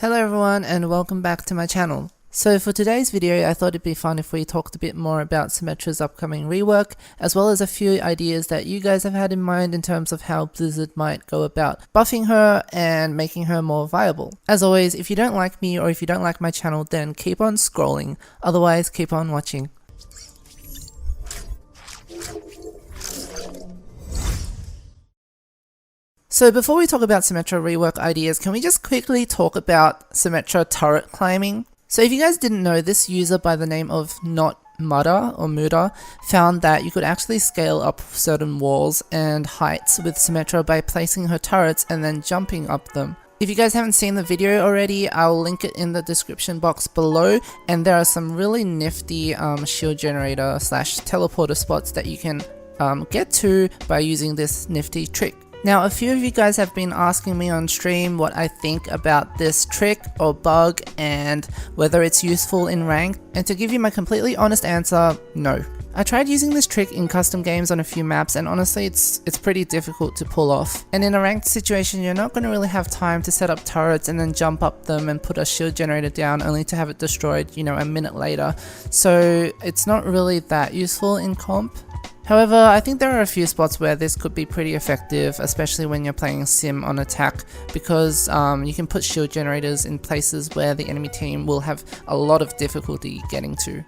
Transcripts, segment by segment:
Hello everyone and welcome back to my channel. So for today's video I thought it'd be fun if we talked a bit more about Symmetra's upcoming rework, as well as a few ideas that you guys have had in mind in terms of how Blizzard might go about buffing her and making her more viable. As always, if you don't like me or if you don't like my channel, then keep on scrolling, otherwise keep on watching. So before we talk about Symmetra rework ideas, can we just quickly talk about Symmetra turret climbing? So if you guys didn't know, this user by the name of Not Muda or Muda found that you could actually scale up certain walls and heights with Symmetra by placing her turrets and then jumping up them. If you guys haven't seen the video already, I'll link it in the description box below, and there are some really nifty shield generator / teleporter spots that you can get to by using this nifty trick. Now, a few of you guys have been asking me on stream what I think about this trick or bug and whether it's useful in ranked, and to give you my completely honest answer, no. I tried using this trick in custom games on a few maps, and honestly it's pretty difficult to pull off. And in a ranked situation, you're not going to really have time to set up turrets and then jump up them and put a shield generator down only to have it destroyed, you know, a minute later. So it's not really that useful in comp. However, I think there are a few spots where this could be pretty effective, especially when you're playing Sim on attack, because you can put shield generators in places where the enemy team will have a lot of difficulty getting to.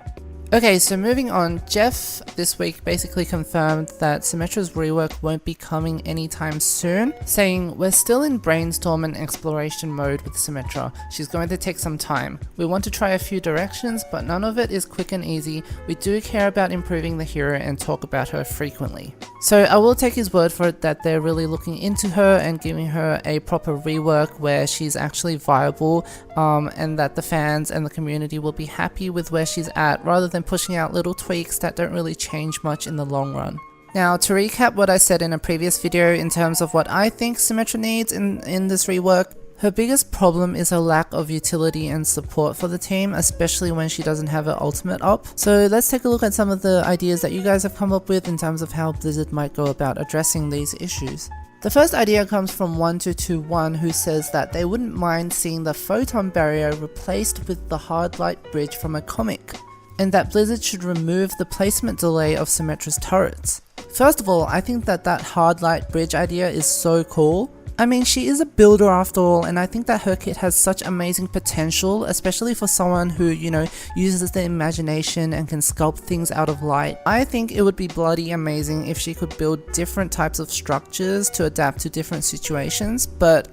Okay, so moving on, Jeff this week basically confirmed that Symmetra's rework won't be coming anytime soon, saying, "We're still in brainstorm and exploration mode with Symmetra. She's going to take some time. We want to try a few directions, but none of it is quick and easy. We do care about improving the hero and talk about her frequently." So I will take his word for it that they're really looking into her and giving her a proper rework where she's actually viable, and that the fans and the community will be happy with where she's at, rather than pushing out little tweaks that don't really change much in the long run. Now, to recap what I said in a previous video in terms of what I think Symmetra needs in this rework, her biggest problem is her lack of utility and support for the team, especially when she doesn't have her ultimate up. So let's take a look at some of the ideas that you guys have come up with in terms of how Blizzard might go about addressing these issues. The first idea comes from 1221, who says that they wouldn't mind seeing the photon barrier replaced with the hard light bridge from a comic, and that Blizzard should remove the placement delay of Symmetra's turrets. First of all, I think that hard light bridge idea is so cool. I mean, she is a builder after all, and I think that her kit has such amazing potential, especially for someone who, you know, uses their imagination and can sculpt things out of light. I think it would be bloody amazing if she could build different types of structures to adapt to different situations, but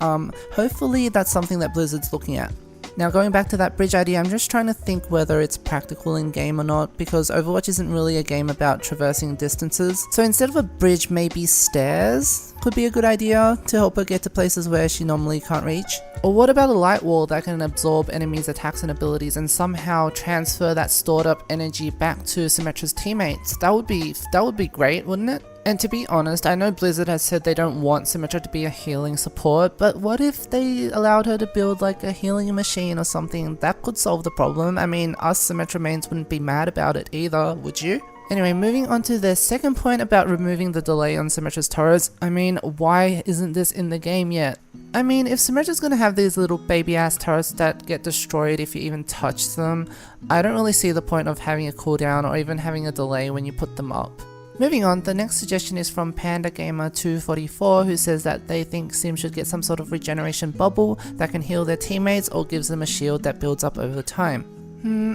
hopefully that's something that Blizzard's looking at. Now, going back to that bridge idea, I'm just trying to think whether it's practical in game or not, because Overwatch isn't really a game about traversing distances. So instead of a bridge, maybe stairs could be a good idea to help her get to places where she normally can't reach. Or what about a light wall that can absorb enemies' attacks and abilities and somehow transfer that stored up energy back to Symmetra's teammates? That would be great, wouldn't it? And to be honest, I know Blizzard has said they don't want Symmetra to be a healing support, but what if they allowed her to build like a healing machine or something? That could solve the problem. I mean, us Symmetra mains wouldn't be mad about it either, would you? Anyway, moving on to the second point about removing the delay on Symmetra's turrets. I mean, why isn't this in the game yet? I mean, if Symmetra's gonna have these little baby ass turrets that get destroyed if you even touch them, I don't really see the point of having a cooldown or even having a delay when you put them up. Moving on, the next suggestion is from PandaGamer244, who says that they think Sim should get some sort of regeneration bubble that can heal their teammates or gives them a shield that builds up over time.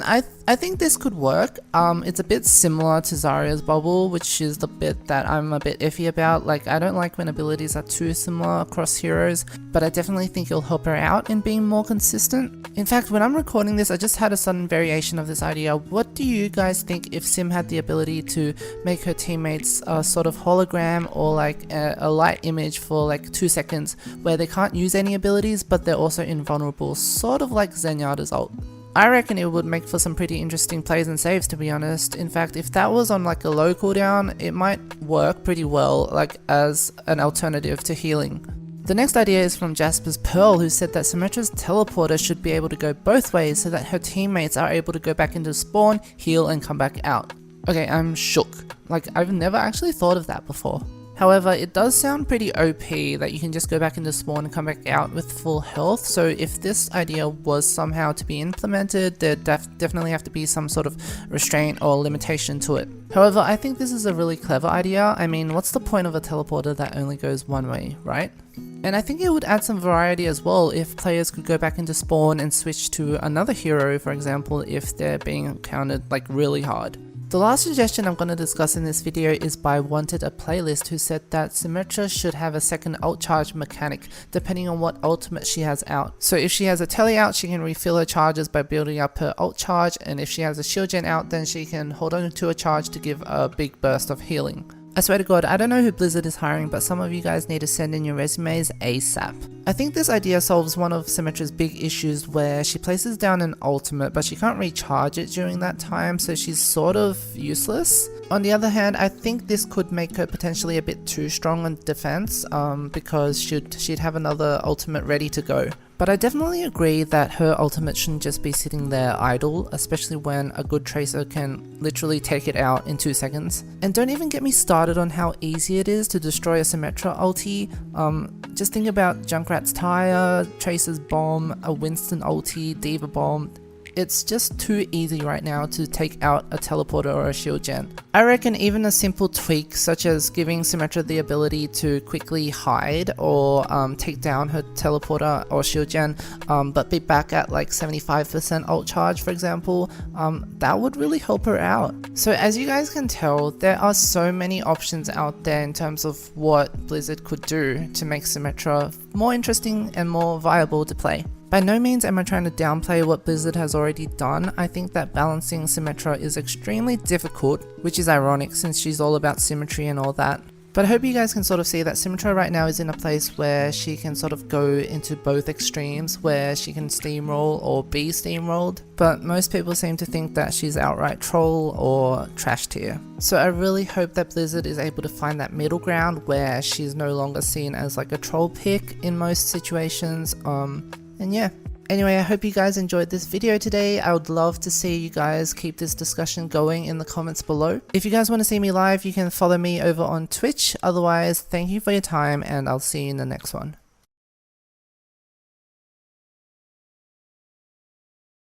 I think this could work. It's a bit similar to Zarya's bubble, which is the bit that I'm a bit iffy about. Like, I don't like when abilities are too similar across heroes, but I definitely think it'll help her out in being more consistent. In fact, when I'm recording this, I just had a sudden variation of this idea. What do you guys think if Sim had the ability to make her teammates a sort of hologram or like a light image for like 2 seconds where they can't use any abilities but they're also invulnerable, sort of like Zenyatta's ult? I reckon it would make for some pretty interesting plays and saves, to be honest. In fact, if that was on like a low cooldown, it might work pretty well, like as an alternative to healing. The next idea is from Jasper's Pearl, who said that Symmetra's teleporter should be able to go both ways so that her teammates are able to go back into spawn, heal, and come back out. Okay, I'm shook. Like, I've never actually thought of that before. However, it does sound pretty OP that you can just go back into spawn and come back out with full health, so if this idea was somehow to be implemented, there definitely have to be some sort of restraint or limitation to it. However, I think this is a really clever idea. I mean, what's the point of a teleporter that only goes one way, right? And I think it would add some variety as well if players could go back into spawn and switch to another hero, for example, if they're being encountered like really hard. The last suggestion I'm going to discuss in this video is by Wanted a Playlist, who said that Symmetra should have a second ult charge mechanic depending on what ultimate she has out. So if she has a tele out, she can refill her charges by building up her ult charge, and if she has a shield gen out, then she can hold on to a charge to give a big burst of healing. I swear to God, I don't know who Blizzard is hiring, but some of you guys need to send in your resumes ASAP. I think this idea solves one of Symmetra's big issues where she places down an ultimate, but she can't recharge it during that time, so she's sort of useless. On the other hand, I think this could make her potentially a bit too strong on defense, because she'd have another ultimate ready to go. But I definitely agree that her ultimate shouldn't just be sitting there idle, especially when a good tracer can literally take it out in 2 seconds. And don't even get me started on how easy it is to destroy a Symmetra ulti. Just think about Junkrat's Tire, Tracer's Bomb, a Winston ulti, Diva Bomb. It's just too easy right now to take out a teleporter or a shield gen. I reckon even a simple tweak such as giving Symmetra the ability to quickly hide or take down her teleporter or shield gen, but be back at like 75% ult charge, for example, that would really help her out. So as you guys can tell, there are so many options out there in terms of what Blizzard could do to make Symmetra more interesting and more viable to play. By no means am I trying to downplay what Blizzard has already done. I think that balancing Symmetra is extremely difficult, which is ironic since she's all about symmetry and all that. But I hope you guys can sort of see that Symmetra right now is in a place where she can sort of go into both extremes, where she can steamroll or be steamrolled, but most people seem to think that she's outright troll or trash tier. So I really hope that Blizzard is able to find that middle ground where she's no longer seen as like a troll pick in most situations. And yeah, anyway, I hope you guys enjoyed this video today. I would love to see you guys keep this discussion going in the comments below. If you guys want to see me live, you can follow me over on Twitch. Otherwise, thank you for your time and I'll see you in the next one.